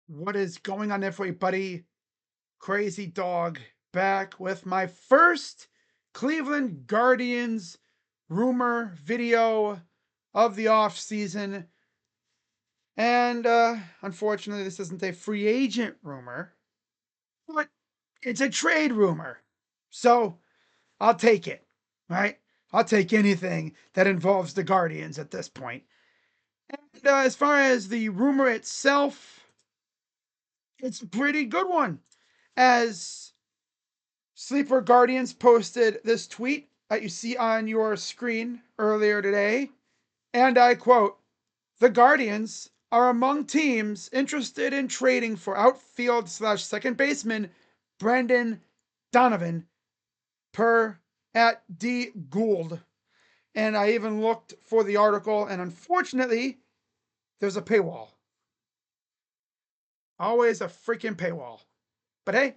What is going on, everybody? Crazy Dog back with my first Cleveland Guardians rumor video of the off season. And unfortunately, this isn't a free agent rumor, but it's a trade rumor. So I'll take it, right? I'll take anything that involves the Guardians at this point. And as far as the rumor itself, it's a pretty good one. As Sleeper Guardians posted this tweet that you see on your screen earlier today, and I quote, "The Guardians are among teams interested in trading for outfield / second baseman Brendan Donovan per at D Gould." And I even looked for the article, and unfortunately, there's a paywall. Always a freaking paywall. But hey,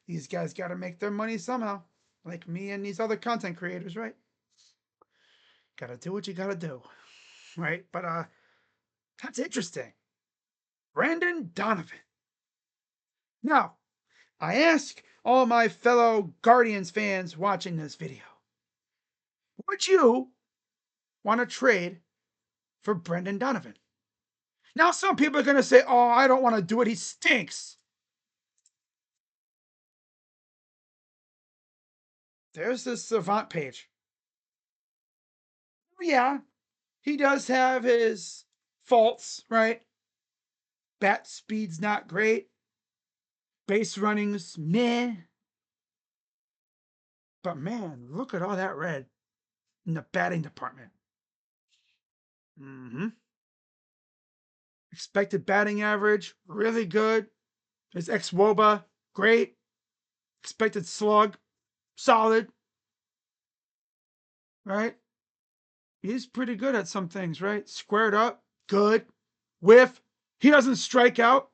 these guys got to make their money somehow, like me and these other content creators, right? Gotta do what you gotta do, right? But that's interesting. Brendan Donovan. Now, I ask all my fellow Guardians fans watching this video, would you want to trade for Brendan Donovan? Now, some people are gonna say, "Oh, I don't want to do it. He stinks." There's this Savant page. Yeah, he does have his faults, right? Bat speed's not great. Base running's meh. But man, look at all that red in the batting department. Expected batting average, really good. His ex-WOBA, great. Expected slug, solid. Right? He's pretty good at some things, right? Squared up, good. Whiff. He doesn't strike out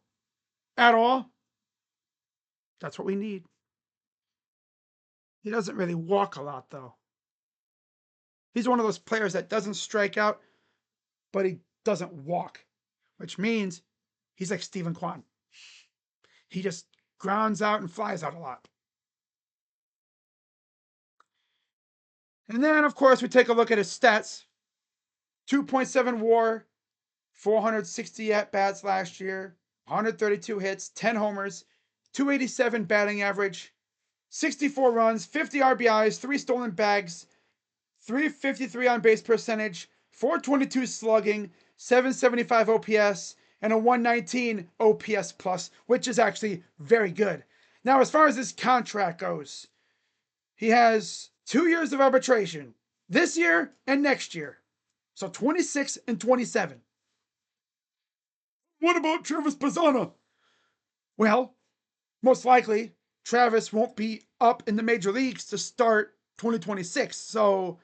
at all. That's what we need. He doesn't really walk a lot, though. He's one of those players that doesn't strike out, but he doesn't walk, which means he's like Stephen Kwan. He just grounds out and flies out a lot. And then, of course, we take a look at his stats. 2.7 WAR, 460 at bats last year, 132 hits, 10 homers, 287 batting average, 64 runs, 50 RBIs, 3 stolen bags, 353 on base percentage, 422 slugging, 775 OPS, and a 119 OPS plus, which is actually very good. Now, as far as this contract goes, he has 2 years of arbitration this year and next year. So 26 and 27. What about Travis Bazzana? Well, most likely Travis won't be up in the major leagues to start 2026. So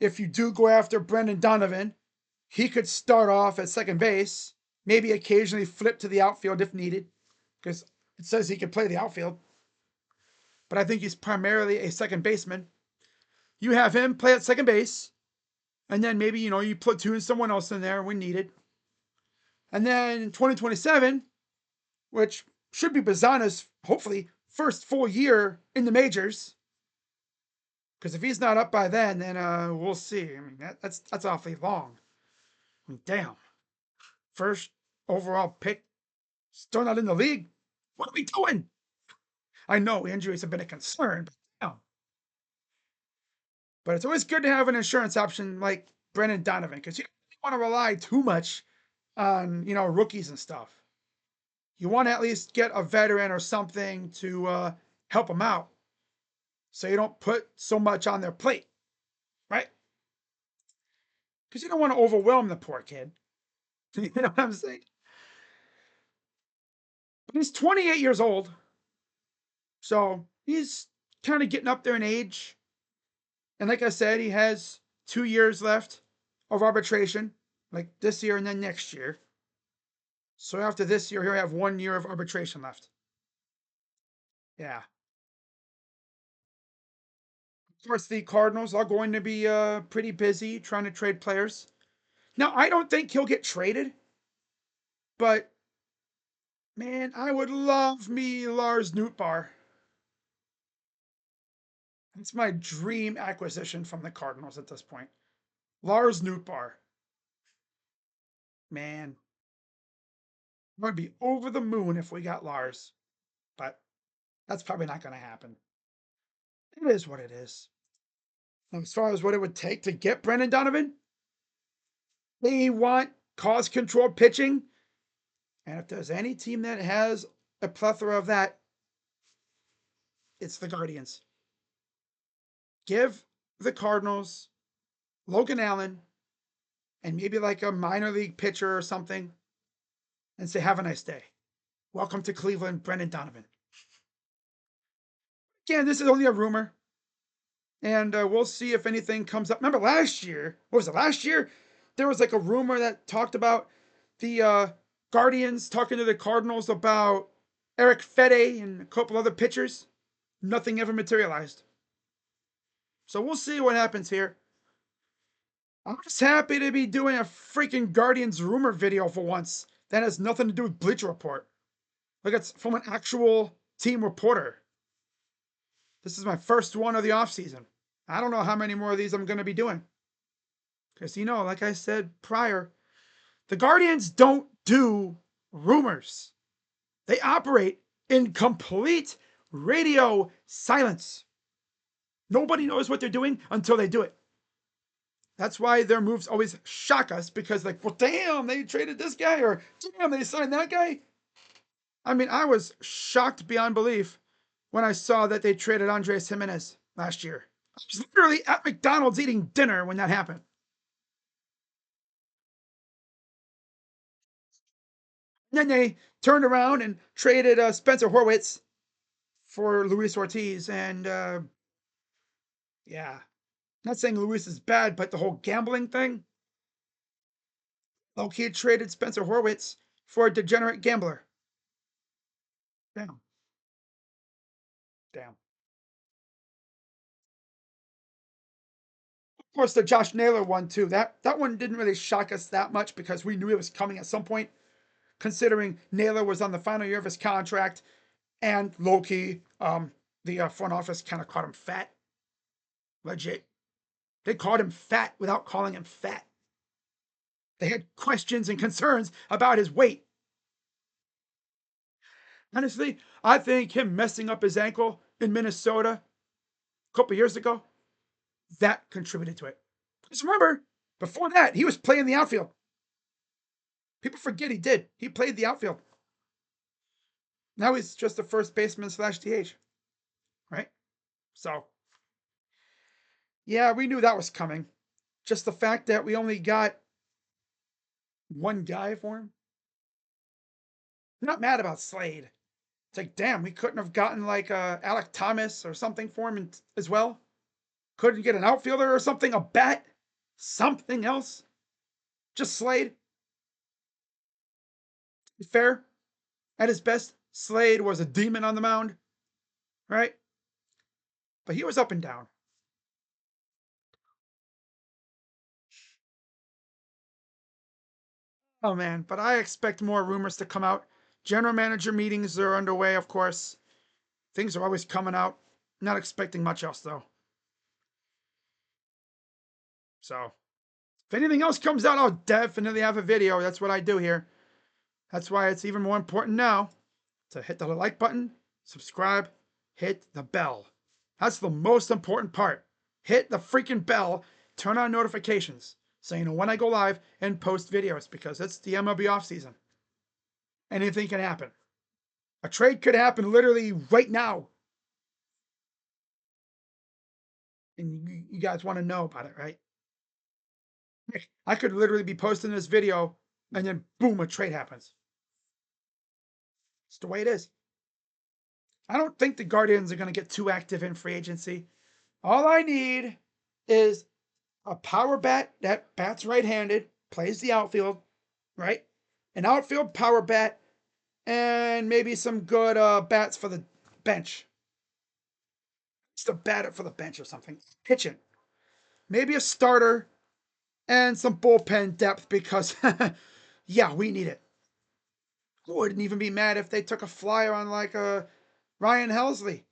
if you do go after Brendan Donovan, he could start off at second base, maybe occasionally flip to the outfield if needed, because it says he can play the outfield. But I think he's primarily a second baseman. You have him play at second base, and then maybe, you platoon someone else in there when needed. And then in 2027, which should be Bazzana's, hopefully, first full year in the majors. Because if he's not up by then we'll see. I mean, that's awfully long. I mean, damn. First overall pick, still not in the league. What are we doing? I know injuries have been a concern, but damn. But it's always good to have an insurance option like Brendan Donovan, because you don't want to rely too much on, rookies and stuff. You want to at least get a veteran or something to help them out, so you don't put so much on their plate, right? Because you don't want to overwhelm the poor kid. You know what I'm saying? But he's 28 years old, so he's kind of getting up there in age. And like I said, he has 2 years left of arbitration, like this year and then next year. So after this year, he'll have 1 year of arbitration left. Yeah. Of course, the Cardinals are going to be pretty busy trying to trade players. Now, I don't think he'll get traded, but Man, I would love me Lars Nootbaar. It's my dream acquisition from the Cardinals at this point. Lars Nootbaar. Man, I'm going to be over the moon if we got Lars. But that's probably not going to happen. It is what it is. As far as what it would take to get Brendan Donovan, they want cost control pitching. And if there's any team that has a plethora of that, it's the Guardians. Give the Cardinals Logan Allen and maybe like a minor league pitcher or something and say, have a nice day. Welcome to Cleveland, Brendan Donovan. Again, this is only a rumor. And we'll see if anything comes up. Remember last year? What was it? Last year, there was like a rumor that talked about the Guardians talking to the Cardinals about Eric Fede and a couple other pitchers. Nothing ever materialized. So we'll see what happens here. I'm just happy to be doing a freaking Guardians rumor video for once. That has nothing to do with Bleacher Report. Like it's from an actual team reporter. This is my first one of the offseason. I don't know how many more of these I'm going to be doing. Because, like I said prior, the Guardians don't do rumors. They operate in complete radio silence. Nobody knows what they're doing until they do it. That's why their moves always shock us because, like, well, damn, they traded this guy, or damn, they signed that guy. I mean, I was shocked beyond belief when I saw that they traded Andres Jimenez last year. I was literally at McDonald's eating dinner when that happened. And then they turned around and traded Spencer Horwitz for Luis Ortiz. And yeah, not saying Luis is bad, but the whole gambling thing. Loki traded Spencer Horwitz for a degenerate gambler. Damn. Damn. Of course, the Josh Naylor one, too. That one didn't really shock us that much because we knew it was coming at some point, considering Naylor was on the final year of his contract and Loki, the front office kind of called him fat. Legit. They called him fat without calling him fat. They had questions and concerns about his weight. Honestly, I think him messing up his ankle in Minnesota a couple years ago, that contributed to it. Because remember, before that, he was playing the outfield. People forget he did. He played the outfield. Now he's just a first baseman / DH. Right? So, yeah, we knew that was coming. Just the fact that we only got one guy for him. I'm not mad about Slade. It's like, damn, we couldn't have gotten like Alec Thomas or something for him as well. Couldn't get an outfielder or something, a bat, something else. Just Slade. Fair. At his best, Slade was a demon on the mound, right? But he was up and down. Oh man, but I expect more rumors to come out. General manager meetings are underway, of course. Things are always coming out. Not expecting much else though. So, if anything else comes out, I'll definitely have a video. That's what I do here. That's why it's even more important now to hit the like button, subscribe, hit the bell. That's the most important part. Hit the freaking bell, turn on notifications so you know when I go live and post videos because it's the MLB offseason. Anything can happen. A trade could happen literally right now. And you guys want to know about it, right? I could literally be posting this video and then boom, a trade happens. It's the way it is. I don't think the Guardians are going to get too active in free agency. All I need is a power bat that bats right-handed, plays the outfield, right? An outfield power bat, and maybe some good bats for the bench. Just a bat for the bench or something. Pitching. Maybe a starter and some bullpen depth because, yeah, we need it. wouldn't even be mad if they took a flyer on like a Ryan Helsley,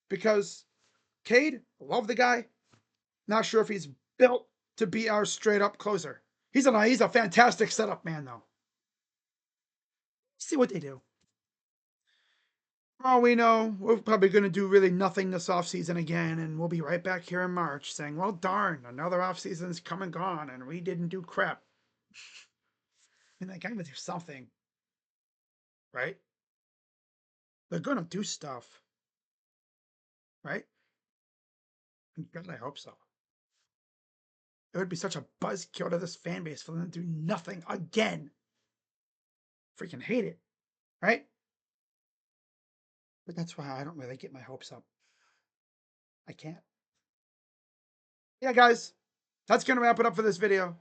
because Cade, love the guy. Not sure if he's built to be our straight up closer. He's a fantastic setup man though. See what they do. Oh, we know we're probably going to do really nothing this offseason again, and we'll be right back here in March saying, well, darn, another offseason's come and gone, and we didn't do crap. I mean, they gotta do something, right? They're going to do stuff, right? God, I hope so. It would be such a buzzkill to this fan base for them to do nothing again. Freaking hate it, right? But that's why I don't really get my hopes up. I can't. Yeah, guys, that's going to wrap it up for this video.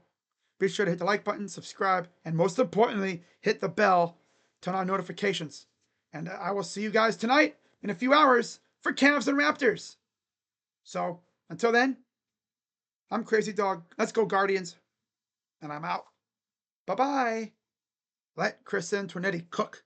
Be sure to hit the like button, subscribe, and most importantly, hit the bell, turn on notifications. And I will see you guys tonight in a few hours for Cavs and Raptors. So, until then, I'm Crazy Dog. Let's go, Guardians. And I'm out. Bye-bye. Let Chris Antoinetti cook.